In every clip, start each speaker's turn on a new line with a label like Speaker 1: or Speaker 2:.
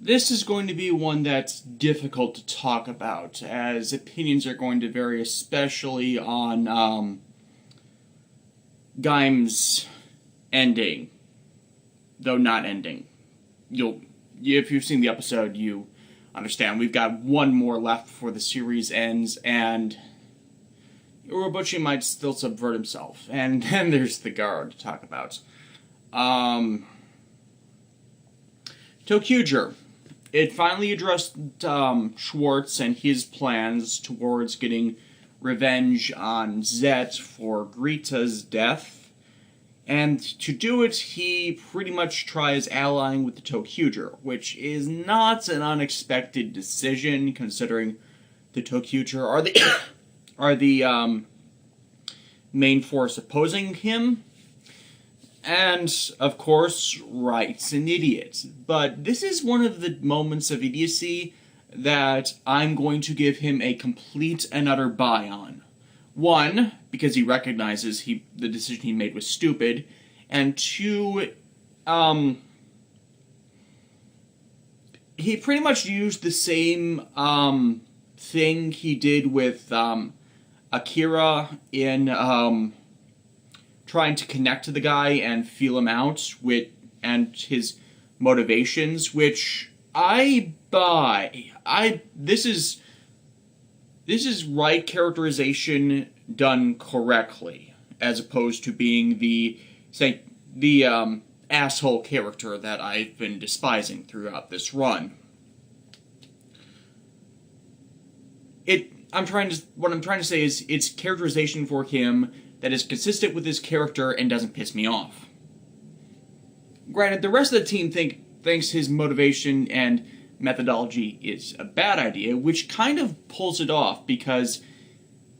Speaker 1: This is going to be one that's difficult to talk about, as opinions are going to vary, especially on Gaim's ending, though not ending. If you've seen the episode, you understand. We've got one more left before the series ends, and Urobuchi might still subvert himself. And then there's the guard to talk about. Toqger. It finally addressed Schwartz and his plans towards getting revenge on Zet for Grita's death. And to do it, he pretty much tries allying with the Toqger, which is not an unexpected decision, considering the Toqger are the main force opposing him. And, of course, Wright's an idiot. But this is one of the moments of idiocy that I'm going to give him a complete and utter buy on. One, because he recognizes the decision he made was stupid. And two, he pretty much used the same thing he did with Akira in trying to connect to the guy and feel him out and his motivations, which I buy. This is right characterization done correctly, as opposed to being the asshole character that I've been despising throughout this run. What I'm trying to say is it's characterization for him that is consistent with his character and doesn't piss me off. Granted, the rest of the team thinks his motivation and methodology is a bad idea, which kind of pulls it off, because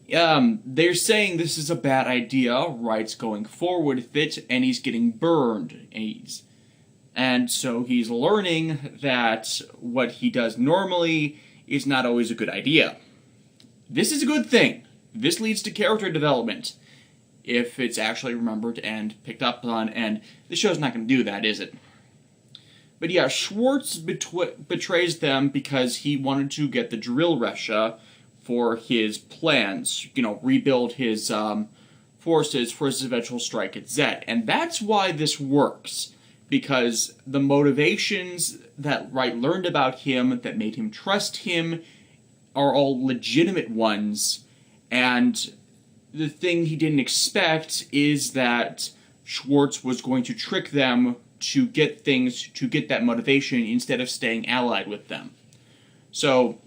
Speaker 1: they're saying this is a bad idea, Wright's going forward with it, and he's getting burned. And so he's learning that what he does normally is not always a good idea. This is a good thing. This leads to character development, if it's actually remembered and picked up on, and the show's not going to do that, is it? But yeah, Schwartz betrays them because he wanted to get the drill Resha for his plans, rebuild his forces for his eventual strike at Zet. And that's why this works, because the motivations that Wright learned about him that made him trust him are all legitimate ones, and the thing he didn't expect is that Schwartz was going to trick them to get that motivation instead of staying allied with them. So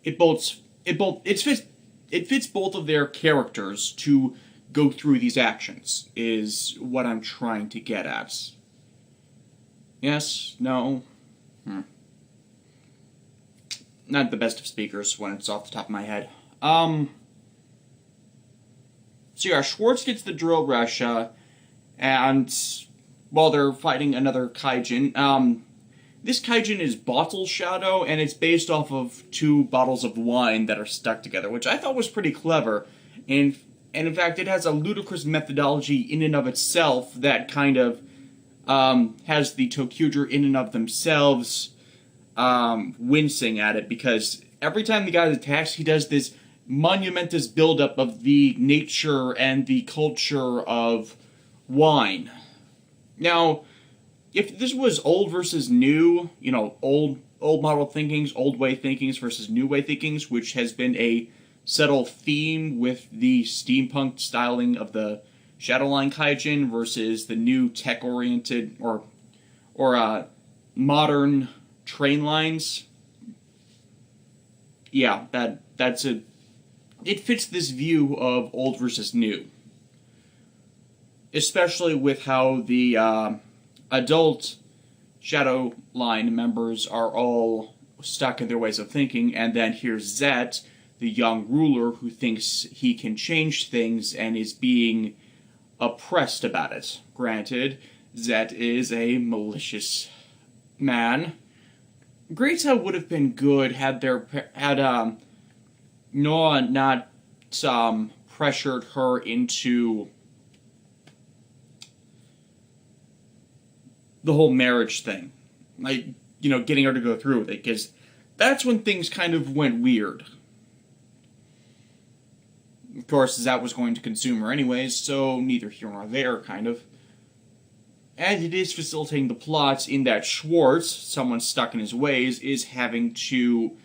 Speaker 1: it fits both of their characters to go through these actions, is what I'm trying to get at. Yes? No? Not the best of speakers when it's off the top of my head. So yeah, Schwartz gets the drill Resha, and while they're fighting another Kaijin, this Kaijin is Bottle Shadow, and it's based off of two bottles of wine that are stuck together, which I thought was pretty clever. And in fact, it has a ludicrous methodology in and of itself that kind of has the Toqger in and of themselves wincing at it, because every time the guy attacks, he does this monumentous buildup of the nature and the culture of wine. Now, if this was old versus new, old model thinkings, old way thinkings versus new way thinkings, which has been a subtle theme with the steampunk styling of the Shadowline Kaijin versus the new tech-oriented or modern train lines. Yeah, it fits this view of old versus new. Especially with how the adult Shadowline members are all stuck in their ways of thinking, and then here's Zet, the young ruler who thinks he can change things and is being oppressed about it. Granted, Zet is a malicious man. Grita would have been good had Noah not pressured her into the whole marriage thing. Like, getting her to go through with it, because that's when things kind of went weird. Of course, that was going to consume her anyways, so neither here nor there, kind of. And it is facilitating the plot in that Schwartz, someone stuck in his ways, is having to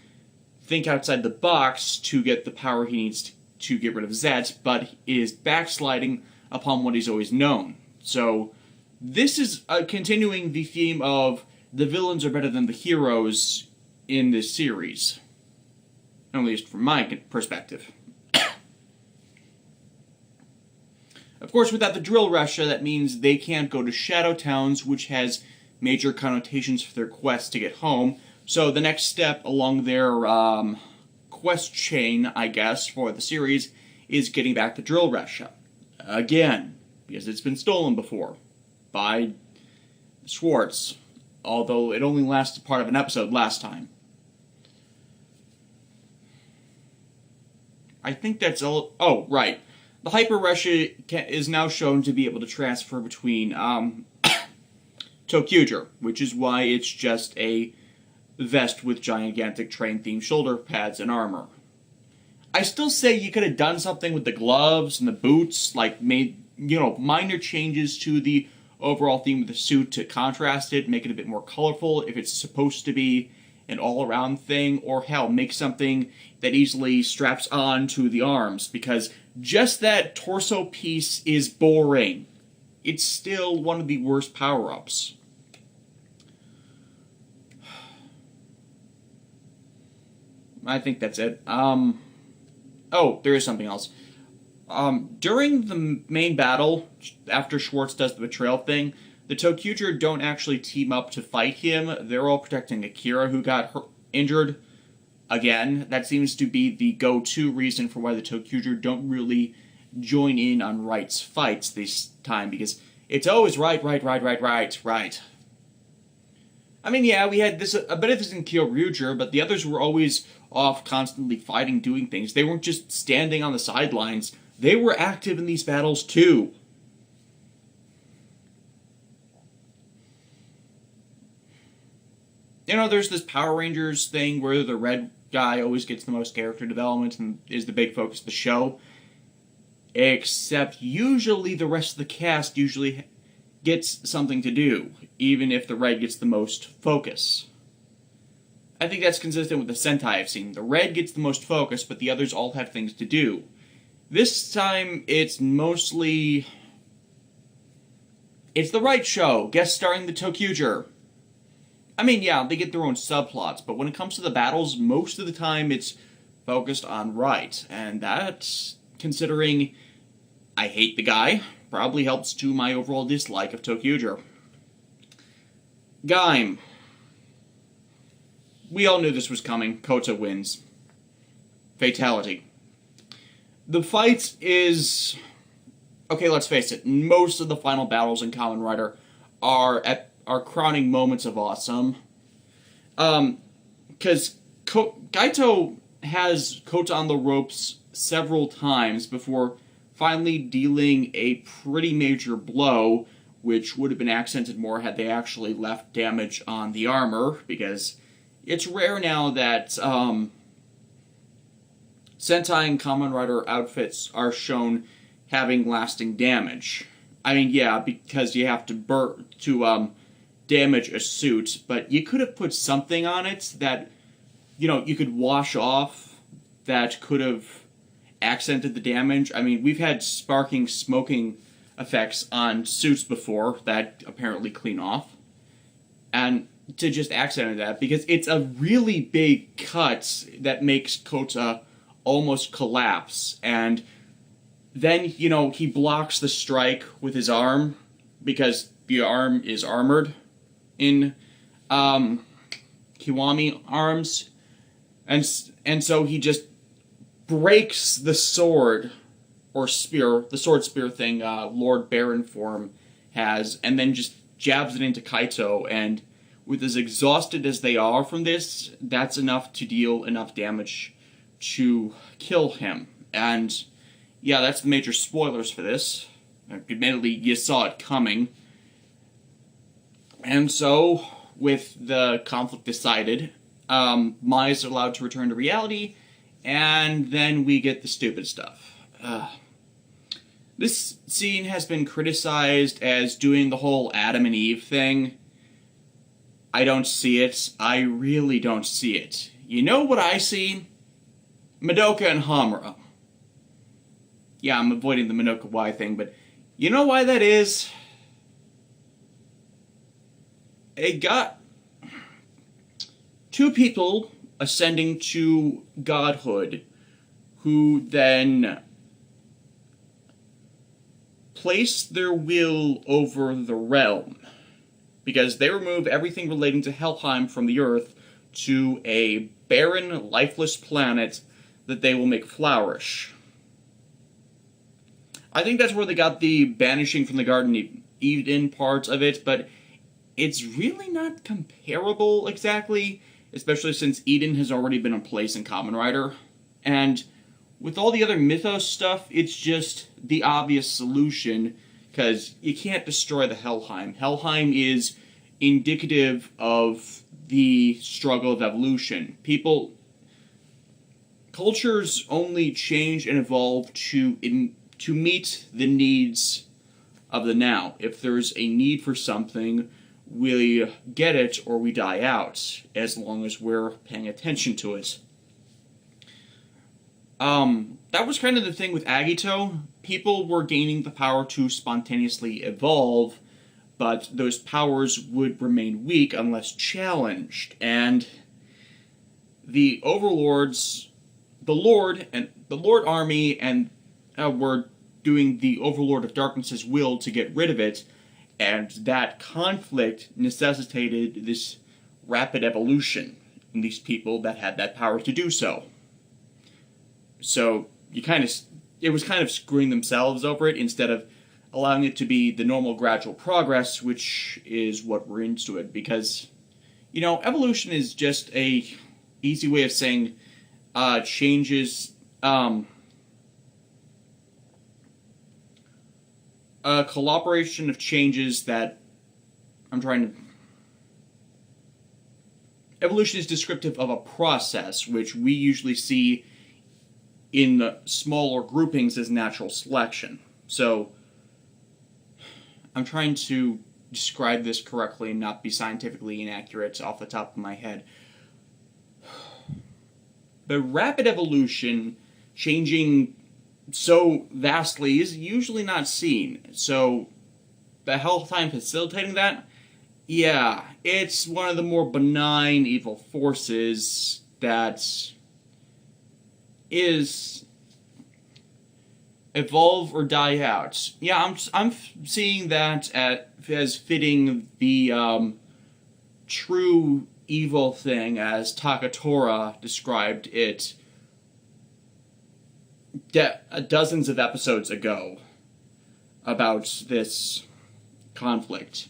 Speaker 1: think outside the box to get the power he needs to get rid of Zet, but is backsliding upon what he's always known. So, this is continuing the theme of the villains are better than the heroes in this series. At least from my perspective. Of course, without the drill Russia, that means they can't go to Shadow Towns, which has major connotations for their quest to get home. So the next step along their quest chain, I guess, for the series, is getting back to drill Russia. Again, because it's been stolen before by Schwartz, although it only lasted part of an episode last time. I think that's all. Oh, right. The Hyper Russia is now shown to be able to transfer between Toqger, which is why it's just a vest with gigantic train-themed shoulder pads and armor. I still say you could have done something with the gloves and the boots, like made, minor changes to the overall theme of the suit to contrast it, make it a bit more colorful if it's supposed to be an all-around thing, or hell, make something that easily straps on to the arms, because just that torso piece is boring. It's still one of the worst power-ups. I think that's it. Oh, there is something else. During the main battle, after Schwartz does the betrayal thing, the Toqger don't actually team up to fight him. They're all protecting Akira, who got injured. Again, that seems to be the go-to reason for why the Toqger don't really join in on Right's fights this time, because it's always right. I mean, yeah, we had a bit of this in Kyoryuger, but the others were always off constantly fighting, doing things. They weren't just standing on the sidelines. They were active in these battles, too. There's this Power Rangers thing where the red guy always gets the most character development and is the big focus of the show. Except usually the rest of the cast usually gets something to do, even if the red gets the most focus. I think that's consistent with the Sentai I've seen. The red gets the most focus, but the others all have things to do. This time, it's mostly... It's the right show, guest starring the Toqger. I mean, yeah, they get their own subplots, but when it comes to the battles, most of the time it's focused on Right. And that, considering I hate the guy, probably helps to my overall dislike of Toqger. Gaim. We all knew this was coming. Kota wins. Fatality. The fight is... Okay, let's face it. Most of the final battles in Kamen Rider are crowning moments of awesome. Because Gaito has Kota on the ropes several times before finally dealing a pretty major blow, which would have been accented more had they actually left damage on the armor, because it's rare now that Sentai and Kamen Rider outfits are shown having lasting damage. I mean, yeah, because you have to damage a suit, but you could have put something on it that, you could wash off that could have accented the damage. I mean, we've had sparking, smoking effects on suits before that apparently clean off. And to just accent that, because it's a really big cut that makes Kota almost collapse, and then, he blocks the strike with his arm, because the arm is armored in Kiwami arms, and so he just breaks the sword, or spear, the sword spear thing Lord Baron form has, and then just jabs it into Kaito, and with as exhausted as they are from this, that's enough to deal enough damage to kill him. And yeah, that's the major spoilers for this. Admittedly, you saw it coming. And so, with the conflict decided, Maya's allowed to return to reality, and then we get the stupid stuff. This scene has been criticized as doing the whole Adam and Eve thing. I don't see it. I really don't see it. You know what I see? Madoka and Hamura. Yeah, I'm avoiding the Madoka Y thing, but you know why that is? It got two people ascending to godhood who then place their will over the realm, because they remove everything relating to Helheim from the earth to a barren, lifeless planet that they will make flourish. I think that's where they got the banishing from the Garden of Eden part of it, but it's really not comparable exactly, especially since Eden has already been in place in Kamen Rider. And with all the other mythos stuff, it's just the obvious solution, because you can't destroy the Helheim. Helheim is indicative of the struggle of evolution. Cultures only change and evolve to meet the needs of the now. If there's a need for something, we get it or we die out, as long as we're paying attention to it. That was kind of the thing with Agito. People were gaining the power to spontaneously evolve, but those powers would remain weak unless challenged, and the overlords, the Lord army, and were doing the Overlord of Darkness's will to get rid of it, and that conflict necessitated this rapid evolution in these people that had that power to do so. So it was kind of screwing themselves over it instead of allowing it to be the normal gradual progress, which is what we're into it. Because, evolution is just a easy way of saying changes, a collaboration of changes that evolution is descriptive of a process, which we usually see in the smaller groupings as natural selection. So, I'm trying to describe this correctly and not be scientifically inaccurate off the top of my head. But rapid evolution, changing so vastly, is usually not seen. So, the Helheim facilitating that? Yeah, it's one of the more benign evil forces that is evolve or die out. Yeah, I'm seeing that as fitting the true evil thing as Takatora described it dozens of episodes ago about this conflict.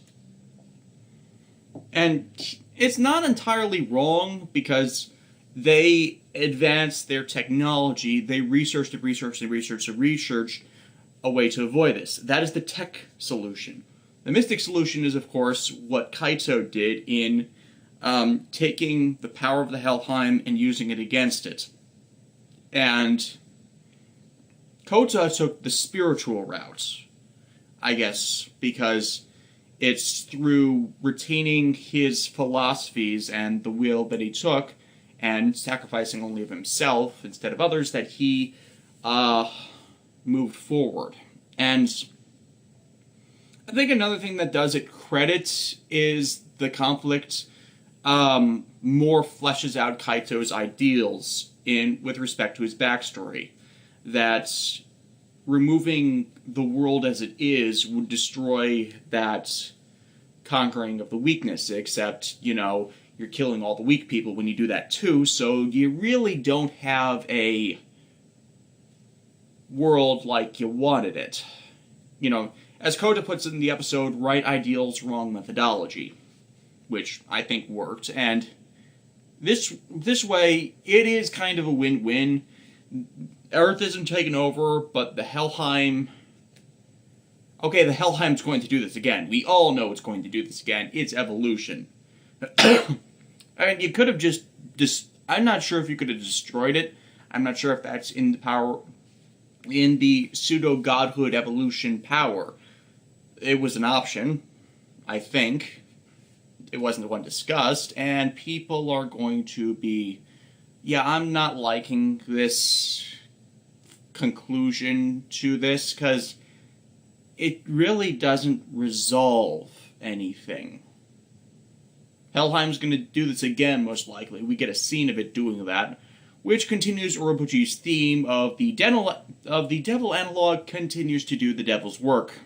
Speaker 1: And it's not entirely wrong, because they advanced their technology, they researched a way to avoid this. That is the tech solution. The mystic solution is, of course, what Kaito did in taking the power of the Helheim and using it against it. And Kota took the spiritual route, I guess, because it's through retaining his philosophies and the will that he took and sacrificing only of himself instead of others that he moved forward. And I think another thing that does it credit is the conflict more fleshes out Kaito's ideals with respect to his backstory. That removing the world as it is would destroy that conquering of the weakness, except, you're killing all the weak people when you do that too, so you really don't have a world like you wanted it. As Kota puts it in the episode, right ideals, wrong methodology, which I think worked, and this way, it is kind of a win-win. Earth isn't taken over, but the Helheim... okay, the Helheim's going to do this again. We all know it's going to do this again. It's evolution. I mean, you could have just I'm not sure if you could have destroyed it. I'm not sure if that's in the pseudo-godhood evolution power. It was an option, I think. It wasn't the one discussed, and people are going to be, yeah, I'm not liking this conclusion to this, because it really doesn't resolve anything. Helheim's going to do this again, most likely. We get a scene of it doing that, which continues Orobuchi's theme of the devil analog continues to do the devil's work.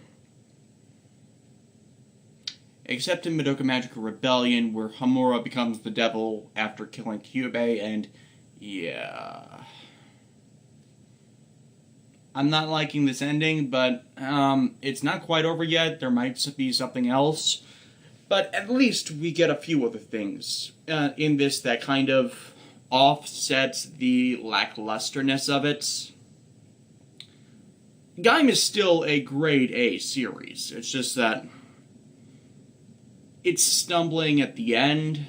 Speaker 1: Except in Madoka Magica Rebellion, where Hamura becomes the devil after killing Kyubey, and yeah. I'm not liking this ending, but it's not quite over yet. There might be something else. But at least we get a few other things in this that kind of offsets the lacklusterness of it. Gaim is still a grade A series. It's just that it's stumbling at the end.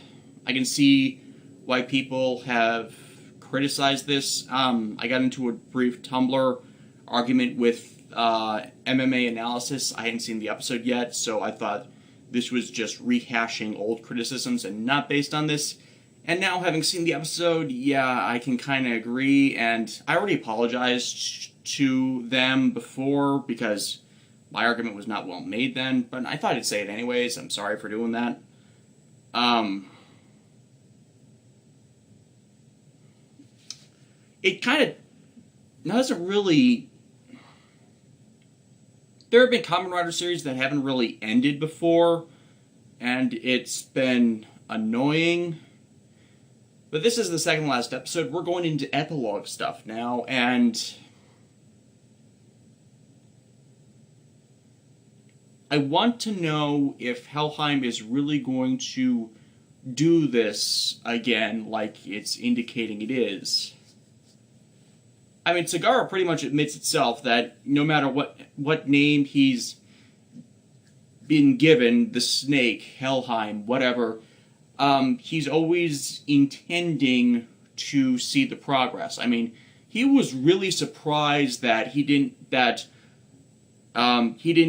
Speaker 1: I can see why people have criticized this. I got into a brief Tumblr argument with MMA Analysis. I hadn't seen the episode yet, so I thought this was just rehashing old criticisms and not based on this. And now, having seen the episode, yeah, I can kind of agree, and I already apologized to them before because my argument was not well made then, but I thought I'd say it anyways. I'm sorry for doing that. It kind of doesn't really... There have been Kamen Rider series that haven't really ended before, and it's been annoying. But this is the second last episode. We're going into epilogue stuff now, and I want to know if Helheim is really going to do this again like it's indicating it is. I mean, Sagara pretty much admits itself that no matter what name he's been given, the snake, Helheim, whatever, he's always intending to see the progress. I mean, he was really surprised that he didn't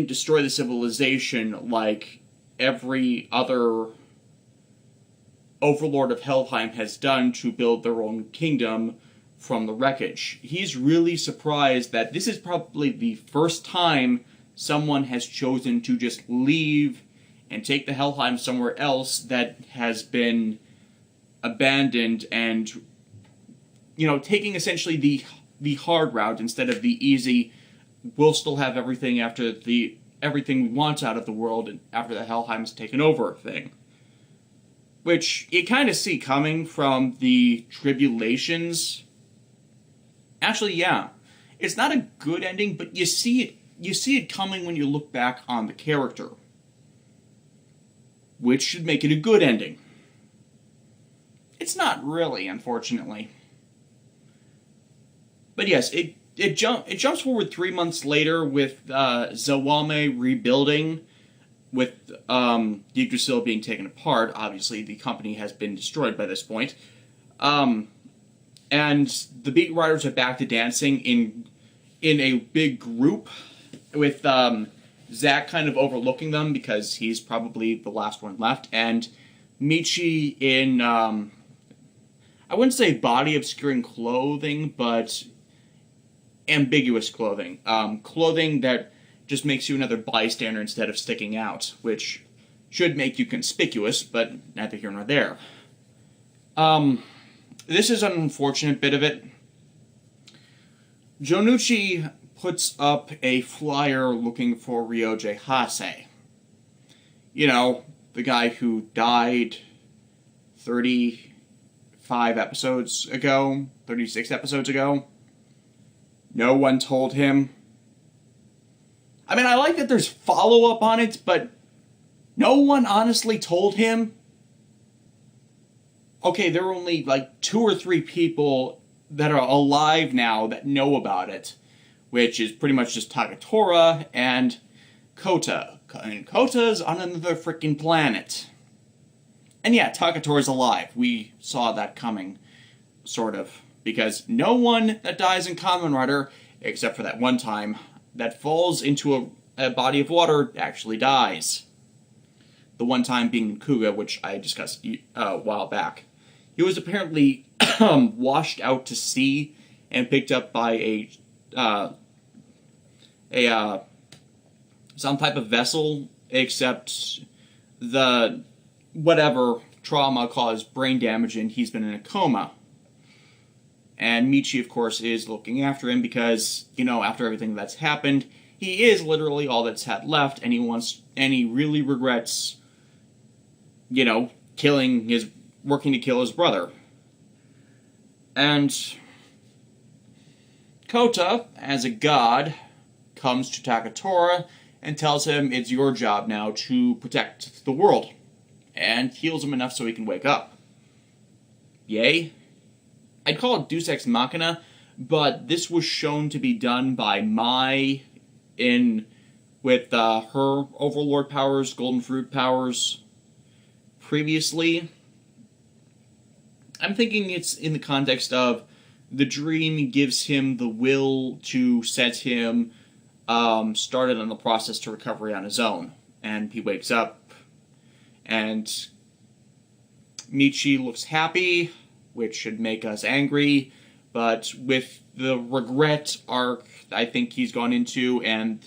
Speaker 1: destroy the civilization like every other overlord of Helheim has done to build their own kingdom from the wreckage. He's really surprised that this is probably the first time someone has chosen to just leave and take the Helheim somewhere else that has been abandoned and, you know, taking essentially the hard route instead of the easy, we'll still have everything after everything we want out of the world and after the Helheim's taken over thing. Which you kind of see coming from the tribulations. Actually, yeah. It's not a good ending, but you see it coming when you look back on the character. Which should make it a good ending. It's not really, unfortunately. But yes, it jumps forward 3 months later with Zawame rebuilding, with Yggdrasil being taken apart. Obviously, the company has been destroyed by this point. And the Beat Riders are back to dancing in a big group, with Zack kind of overlooking them because he's probably the last one left, and Michi in, I wouldn't say body-obscuring clothing, but ambiguous clothing. Clothing that just makes you another bystander instead of sticking out, which should make you conspicuous, but neither here nor there. This is an unfortunate bit of it. Jonichi puts up a flyer looking for Ryoji Hase. You know, the guy who died 35 episodes ago, 36 episodes ago. No one told him. I mean, I like that there's follow-up on it, but no one honestly told him. Okay, there are only like 2 or 3 people that are alive now that know about it, which is pretty much just Takatora and Kota. And Kota's on another freaking planet. And yeah, Takatora's alive. We saw that coming, sort of. Because no one that dies in Kamen Rider, except for that one time, that falls into a body of water actually dies. The one time being in Kuga, which I discussed a while back. He was apparently washed out to sea and picked up by some type of vessel, except the whatever trauma caused brain damage and he's been in a coma. And Michi, of course, is looking after him because, after everything that's happened, he is literally all that's had left, and he really regrets, working to kill his brother. And Kota, as a god, comes to Takatora and tells him it's your job now to protect the world, and heals him enough so he can wake up. Yay? I'd call it Deus Ex Machina, but this was shown to be done by Mai with her Overlord powers, Golden Fruit powers, previously. I'm thinking it's in the context of the dream gives him the will to set him started on the process to recovery on his own. And he wakes up, and Michi looks happy, which should make us angry, but with the regret arc I think he's gone into, and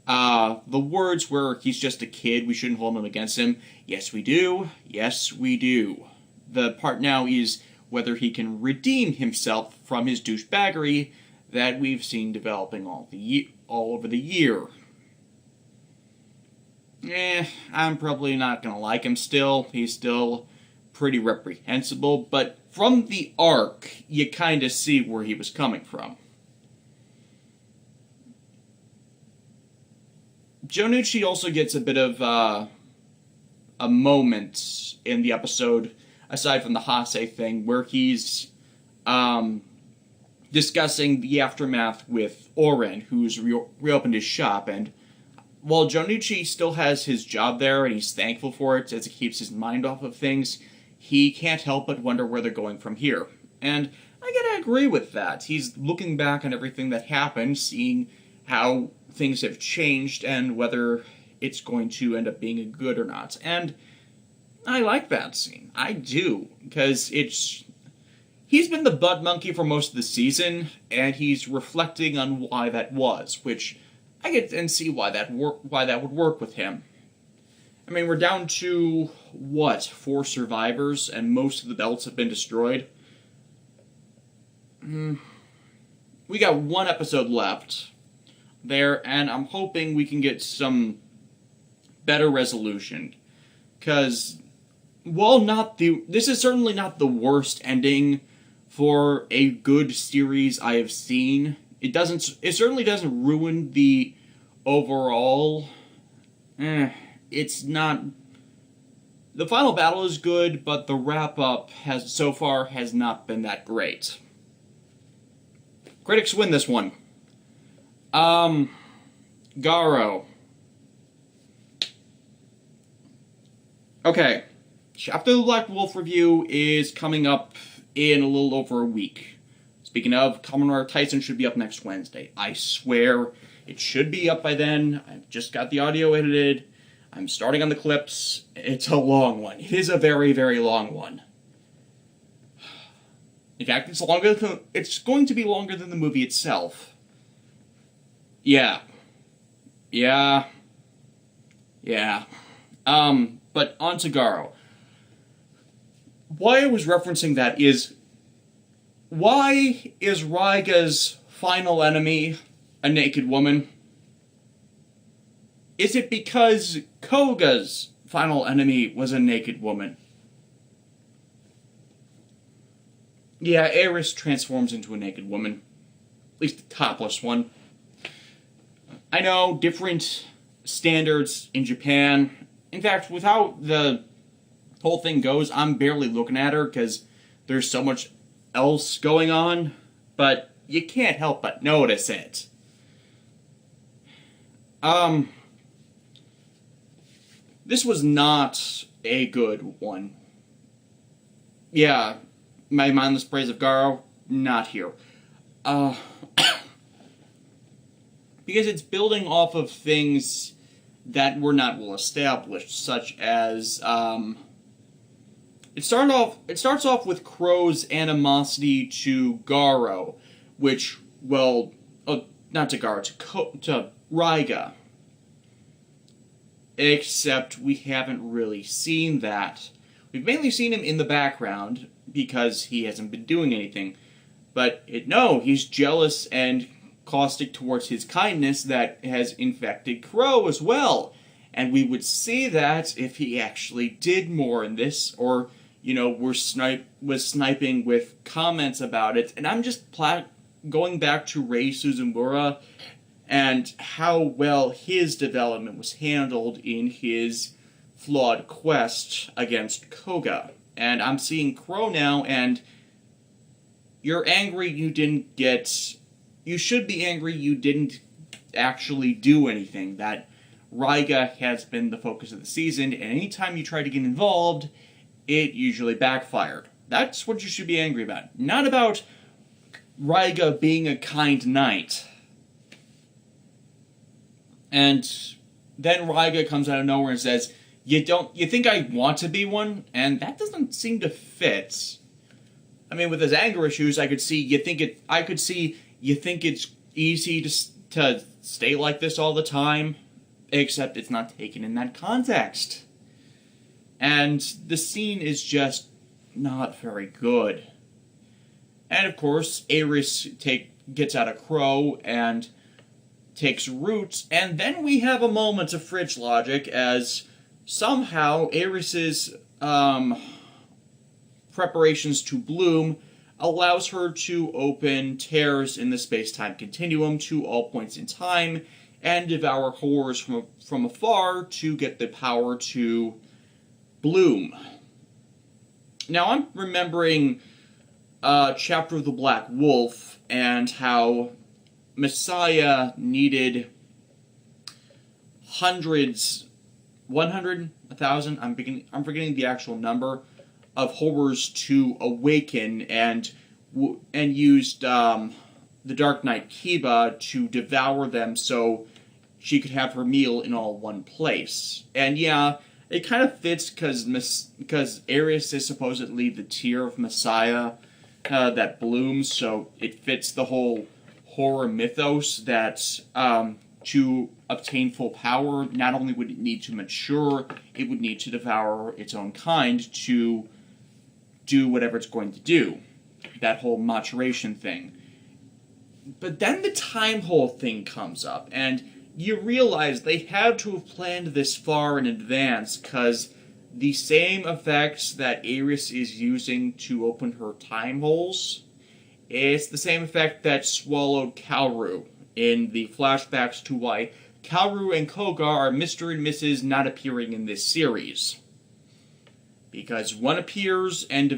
Speaker 1: the words where he's just a kid, we shouldn't hold him against him. Yes, we do. Yes, we do. The part now is whether he can redeem himself from his douchebaggery that we've seen developing all over the year. I'm probably not gonna like him still. He's still pretty reprehensible, but from the arc, you kind of see where he was coming from. Jonichi also gets a bit of a moment in the episode, aside from the Hase thing, where he's discussing the aftermath with Oren, who's reopened his shop, and while Jonichi still has his job there, and he's thankful for it as it keeps his mind off of things, he can't help but wonder where they're going from here. And I gotta agree with that. He's looking back on everything that happened, seeing how things have changed, and whether it's going to end up being a good or not. And I like that scene. I do, because he's been the butt monkey for most of the season, and he's reflecting on why that was, which I get and see why that would work with him. I mean, we're down to, 4 survivors, and most of the belts have been destroyed. We got 1 episode left there, and I'm hoping we can get some better resolution. Because, while this is certainly not the worst ending for a good series I have seen, it certainly doesn't ruin the overall. It's not. The final battle is good, but the wrap-up so far has not been that great. Critics win this one. Garo. Okay. Chapter of the Black Wolf review is coming up in a little over a week. Speaking of, Kamen Rider Tyson should be up next Wednesday. I swear, it should be up by then. I've just got the audio edited. I'm starting on the clips. It's a long one. It is a very, very long one. In fact, it's going to be longer than the movie itself. Yeah. But on to Garo. Why I was referencing that is, why is Raiga's final enemy a naked woman? Is it because Koga's final enemy was a naked woman? Yeah, Eris transforms into a naked woman. At least the topless one. I know, different standards in Japan. In fact, with how the whole thing goes, I'm barely looking at her because there's so much else going on, but you can't help but notice it. This was not a good one. Yeah, my mindless praise of Garo, not here. Because it's building off of things that were not well established, such as it starts off with Crow's animosity to Garo, which, well, not to Garo, to Raiga. Except we haven't really seen that. We've mainly seen him in the background because he hasn't been doing anything. But no, he's jealous and caustic towards his kindness that has infected Crow as well. And we would see that if he actually did more in this, or, was sniping with comments about it. And I'm just going back to Rei Suzumura and how well his development was handled in his flawed quest against Koga. And I'm seeing Crow now, and you're angry you didn't get... You should be angry you didn't actually do anything. That Raiga has been the focus of the season, and anytime you try to get involved, it usually backfired. That's what you should be angry about. Not about Raiga being a kind knight. And then Raiga comes out of nowhere and says, You think I want to be one? And that doesn't seem to fit. I mean, with his anger issues, I could see you think it's easy to stay like this all the time, except it's not taken in that context. And the scene is just not very good. And of course, Ares gets out of Crow and takes roots, and then we have a moment of fridge logic as somehow Ares's preparations to bloom allows her to open tears in the space-time continuum to all points in time and devour horrors from afar to get the power to bloom. Now, I'm remembering Chapter of the Black Wolf and how Messiah needed hundreds, 100, 1,000, I'm forgetting the actual number, of horrors to awaken, and used the Dark Knight Kiba to devour them so she could have her meal in all one place. And yeah, it kind of fits because Ares is supposedly the tier of Messiah that blooms, so it fits the whole horror mythos that to obtain full power, not only would it need to mature, it would need to devour its own kind to do whatever it's going to do. That whole maturation thing. But then the time hole thing comes up, and you realize they had to have planned this far in advance, because the same effects that Ares is using to open her time holes, it's the same effect that swallowed Kaoru in the flashbacks to why Kaoru and Koga are Mr. and Mrs. not appearing in this series. Because one appears and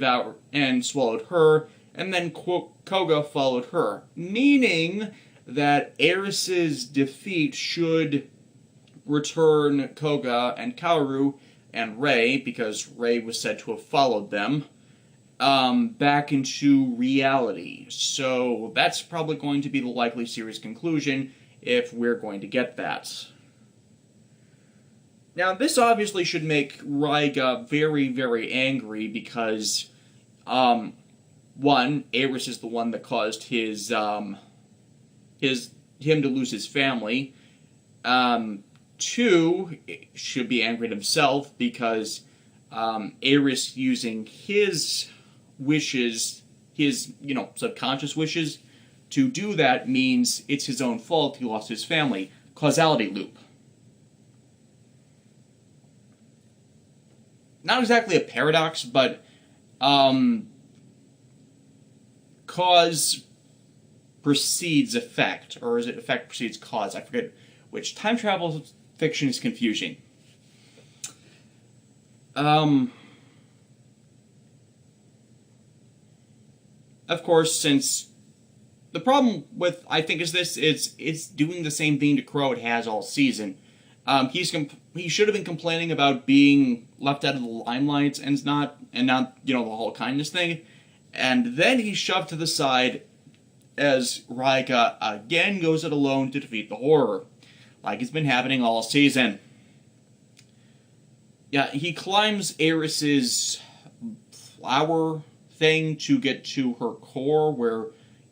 Speaker 1: swallowed her, and then Koga followed her. Meaning that Ares's defeat should return Koga and Kaoru and Rei, because Rei was said to have followed them, back into reality. So that's probably going to be the likely series conclusion if we're going to get that. Now, this obviously should make Raiga very, very angry because, one, Ares is the one that caused him to lose his family. Two, should be angry at himself because Ares using his wishes, his, subconscious wishes, to do that means it's his own fault he lost his family. Causality loop. Not exactly a paradox, but cause precedes effect, or is it effect precedes cause? I forget which. Time travel fiction is confusing. Of course, since the problem with, I think, is this, it's doing the same thing to Crow it has all season. He should have been complaining about being left out of the limelight and not, the whole kindness thing. And then he's shoved to the side as Raiga again goes it alone to defeat the horror, like it's been happening all season. Yeah, he climbs Eris's flower thing to get to her core where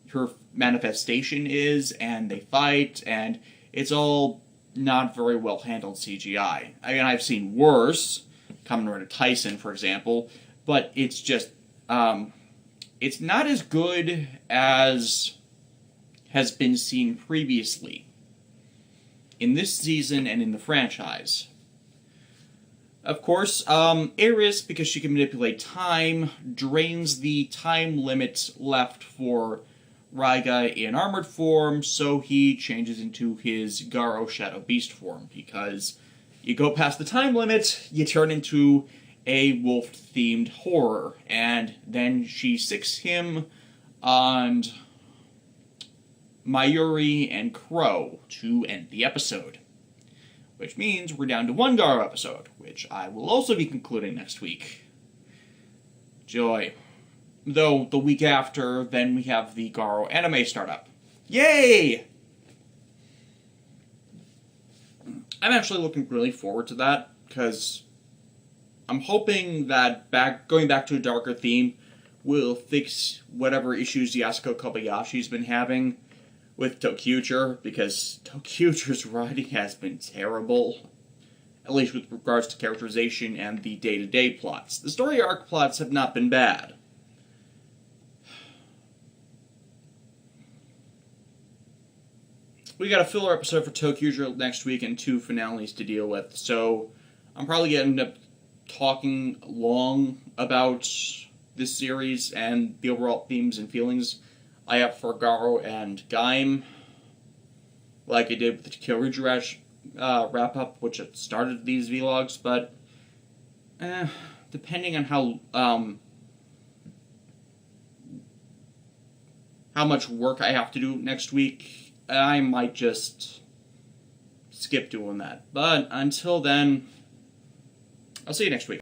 Speaker 1: her manifestation is, and they fight, and it's all not very well handled CGI. I mean, I've seen worse, Kamen Rider Tyson, for example, but it's just, it's not as good as has been seen previously in this season and in the franchise. Of course, Eris, because she can manipulate time, drains the time limit left for Raiga in armored form, so he changes into his Garo Shadow Beast form, because you go past the time limit, you turn into a wolf-themed horror, and then she sicks him on Mayuri and Crow to end the episode. Which means we're down to one Garo episode, which I will also be concluding next week. Joy. Though, the week after, then we have the Garo anime startup. Yay! I'm actually looking really forward to that, because I'm hoping that going back to a darker theme will fix whatever issues Yasuko Kobayashi's been having with Toqger, because Toqger's writing has been terrible, at least with regards to characterization and the day-to-day plots. The story arc plots have not been bad. We got a filler episode for Toqger next week and 2 finales to deal with, so I'm probably going to end up talking long about this series and the overall themes and feelings I have for Garo and Gaim, like I did with the Kyoryuger wrap-up, which had started these vlogs, but depending on how much work I have to do next week, I might just skip doing that. But until then, I'll see you next week.